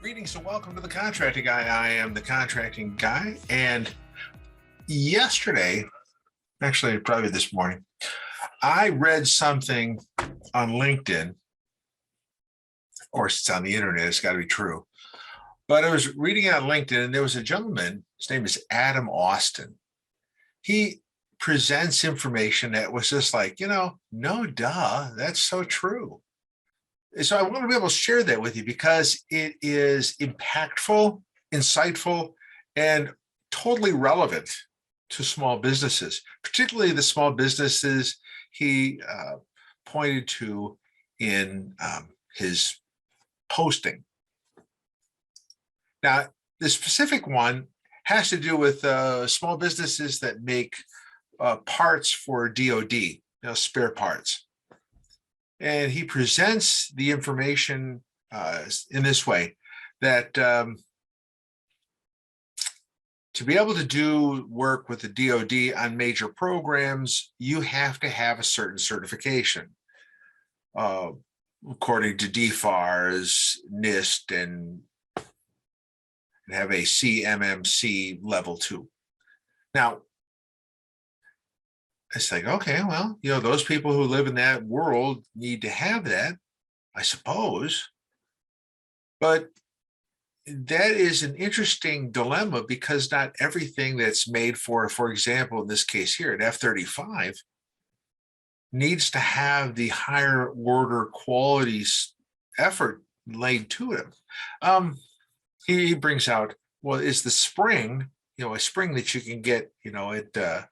Greetings and welcome to the Contracting Guy. I am the Contracting Guy. And yesterday, actually probably this morning, I read something on LinkedIn. Of course, it's on the internet. It's got to be true. But I was reading it on LinkedIn, and there was a gentleman. His name is Adam Austin. He presents information that was just like, no duh, that's so true. So I want to be able to share that with you because it is impactful, insightful, and totally relevant to small businesses, particularly the small businesses he pointed to in his posting. Now, the specific one has to do with small businesses that make parts for DoD, spare parts. And he presents the information in this way, that to be able to do work with the DoD on major programs, you have to have a certain certification, according to DFARS, NIST, and have a CMMC level 2. Now, it's like, okay, well, those people who live in that world need to have that, I suppose. But that is an interesting dilemma because not everything that's made for example, in this case here, an F-35 needs to have the higher order qualities effort laid to it. He brings out, well, is the spring, a spring that you can get, at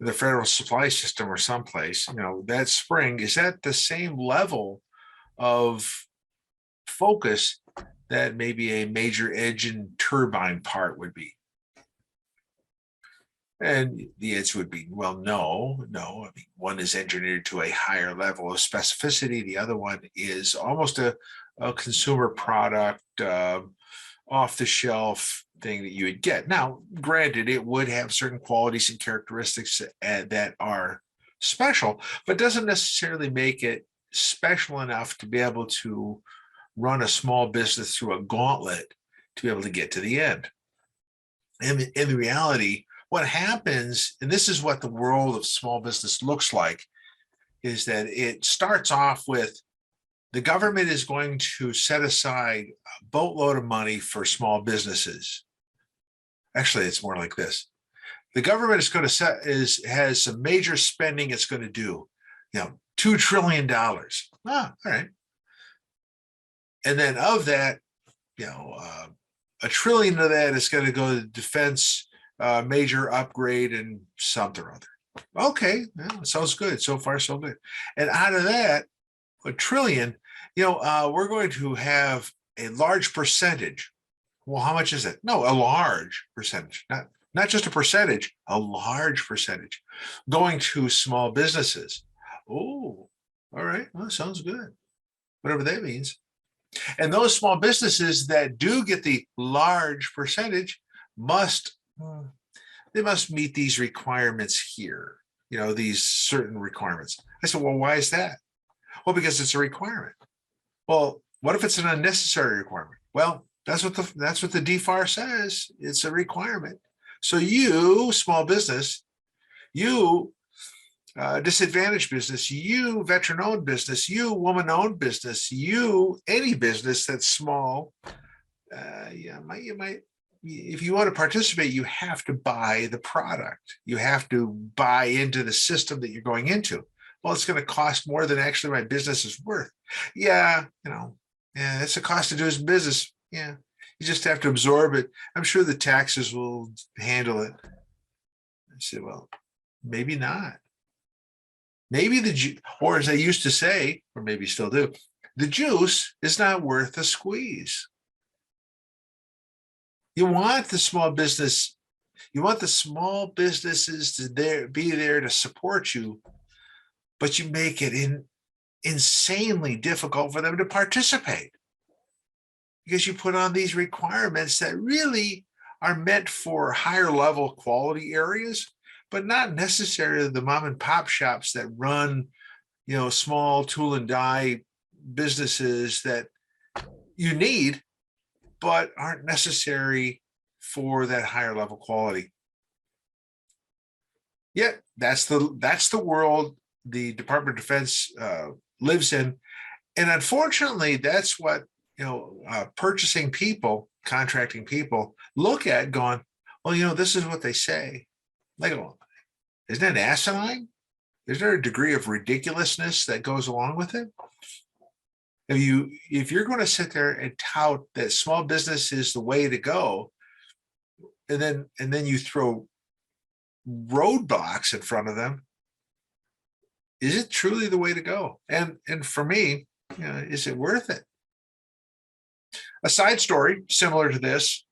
the federal supply system or someplace, that spring, is at the same level of focus that maybe a major engine turbine part would be? And the answer would be, well, no. I mean, one is engineered to a higher level of specificity. The other one is almost a consumer product, off the shelf thing that you would get. Now, granted, it would have certain qualities and characteristics that are special, but doesn't necessarily make it special enough to be able to run a small business through a gauntlet to be able to get to the end. And in reality, what happens, and this is what the world of small business looks like, is that it starts off with the government is going to set aside a boatload of money for small businesses. Actually, it's more like this. The government is going to has some major spending it's going to do, $2 trillion. All right. And then of that, $1 trillion of that is going to go to defense, major upgrade and something or other. Okay, sounds good. So far, so good. And out of that, $1 trillion, we're going to have a large percentage. Well, how much is it? No, a large percentage, not just a percentage, a large percentage going to small businesses. Oh, all right. Well, sounds good. Whatever that means. And those small businesses that do get the large percentage must meet these requirements here, these certain requirements. I said, well, why is that? Well, because it's a requirement. Well, what if it's an unnecessary requirement? Well, that's what the DFAR says. It's a requirement. So you, small business, you disadvantaged business, you veteran-owned business, you woman-owned business, you any business that's small, you might. If you want to participate, you have to buy the product. You have to buy into the system that you're going into. Well, it's going to cost more than actually my business is worth. Yeah, it's a cost to do business. Yeah, you just have to absorb it. I'm sure the taxes will handle it. I said, well, maybe not. Maybe or as I used to say, or maybe still do, the juice is not worth the squeeze. You want the small businesses to be there to support you, but you make it insanely difficult for them to participate because you put on these requirements that really are meant for higher level quality areas, but not necessarily the mom and pop shops that run, small tool and die businesses that you need but aren't necessary for that higher level quality. Yet that's the world the Department of Defense lives in, and unfortunately, that's what purchasing people, contracting people look at, going, well, this is what they say. They go, isn't that asinine? Is there a degree of ridiculousness that goes along with it? If you're going to sit there and tout that small business is the way to go, and then you throw roadblocks in front of them, is it truly the way to go? And for me, is it worth it? A side story similar to this: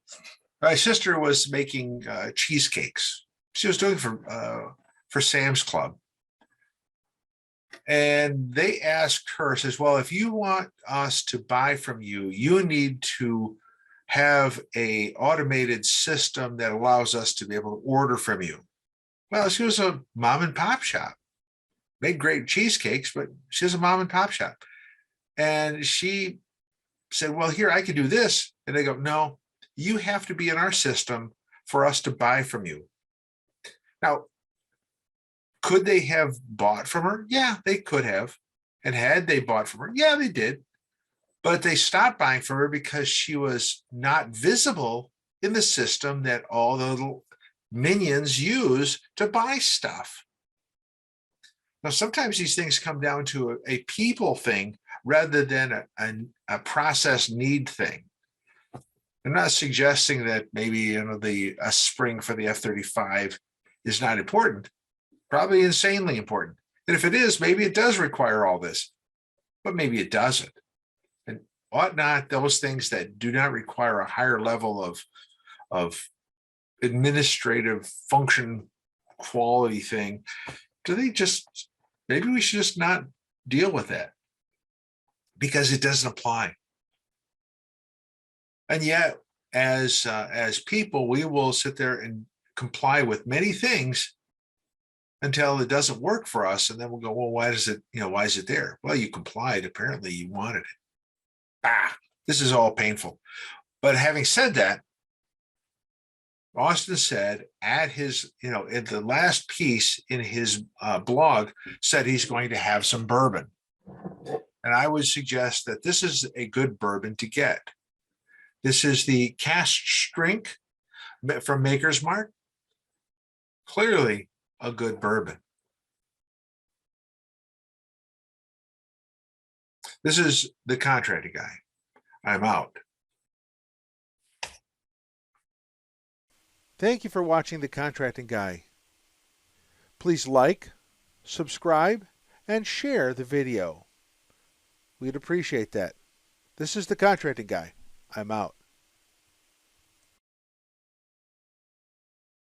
my sister was making cheesecakes. She was doing for Sam's Club, and they asked her, says, well, if you want us to buy from you, you need to have a automated system that allows us to be able to order from you. Well, she was a mom and pop shop, made great cheesecakes, but she was a mom and pop shop. And she said, well, here, I can do this. And they go, no, you have to be in our system for us to buy from you. Now, could they have bought from her? Yeah, they could have. And had they bought from her? Yeah, they did. But they stopped buying from her because she was not visible in the system that all the little minions use to buy stuff. Now, sometimes these things come down to a people thing rather than a process need thing. I'm not suggesting that maybe a spring for the F-35 is not important. Probably insanely important. And if it is, maybe it does require all this, but maybe it doesn't. And ought not those things that do not require a higher level of administrative function quality thing, do they just, maybe we should just not deal with that because it doesn't apply. And yet, as people, we will sit there and comply with many things until it doesn't work for us, and then we'll go, well, why is it there? Well, you complied. Apparently, you wanted it. This is all painful. But having said that, Austin said at his, in the last piece in his blog, said he's going to have some bourbon. And I would suggest that this is a good bourbon to get. This is the Cask Strength from Maker's Mark. Clearly a good bourbon. This is the Contracting Guy. I'm out. Thank you for watching The Contracting Guy. Please like, subscribe, and share the video. We'd appreciate that. This is The Contracting Guy. I'm out.